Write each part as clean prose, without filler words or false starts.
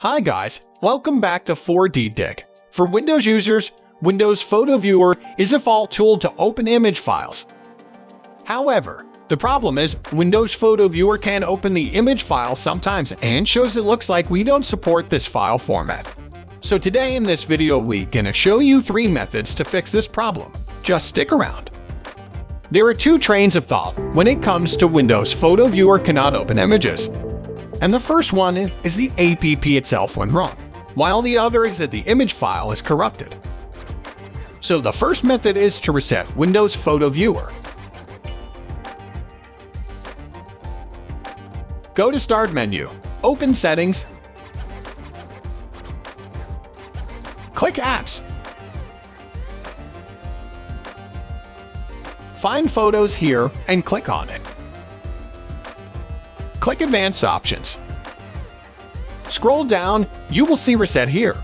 Hi guys, welcome back to 4D Dig. For Windows users, Windows Photo Viewer is a default tool to open image files. However, the problem is Windows Photo Viewer can open the image file sometimes and shows it looks like we don't support this file format. So today in this video we're gonna show you 3 methods to fix this problem. Just stick around. There are 2 trains of thought when it comes to Windows Photo Viewer cannot open images. And the first one is the app itself went wrong, while the other is that the image file is corrupted. So the first method is to reset Windows Photo Viewer. Go to Start menu, open Settings, click Apps. Find Photos here and click on it. Click Advanced Options. Scroll down, you will see Reset here.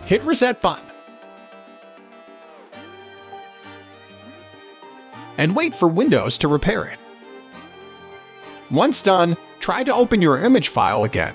Hit Reset button. And wait for Windows to repair it. Once done, try to open your image file again.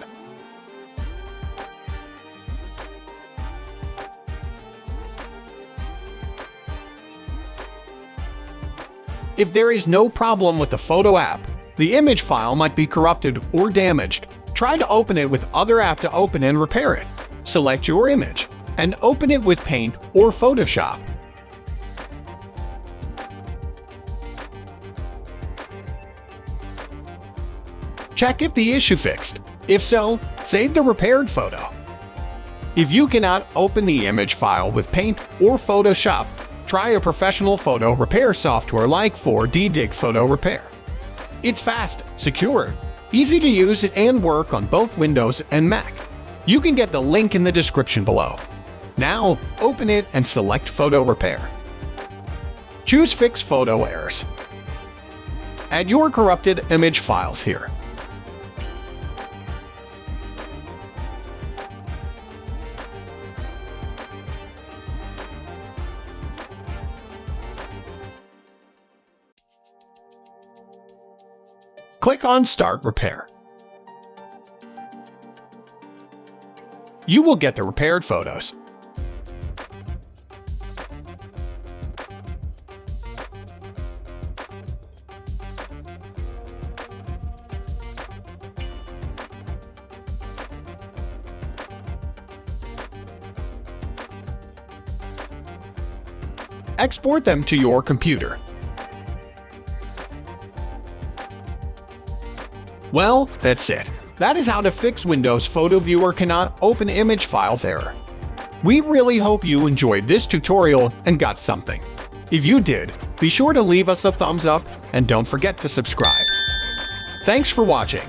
If there is no problem with the photo app, the image file might be corrupted or damaged. Try to open it with other app to open and repair it. Select your image and open it with Paint or Photoshop. Check if the issue fixed. If so, save the repaired photo. If you cannot open the image file with Paint or Photoshop, try a professional photo repair software like 4D Dig Photo Repair. It's fast, secure, easy to use and work on both Windows and Mac. You can get the link in the description below. Now, open it and select Photo Repair. Choose Fix Photo Errors. Add your corrupted image files here. Click on Start Repair. You will get the repaired photos. Export them to your computer. Well, that's it. That is how to fix Windows Photo Viewer cannot open image files error. We really hope you enjoyed this tutorial and got something. If you did, be sure to leave us a thumbs up and don't forget to subscribe. Thanks for watching.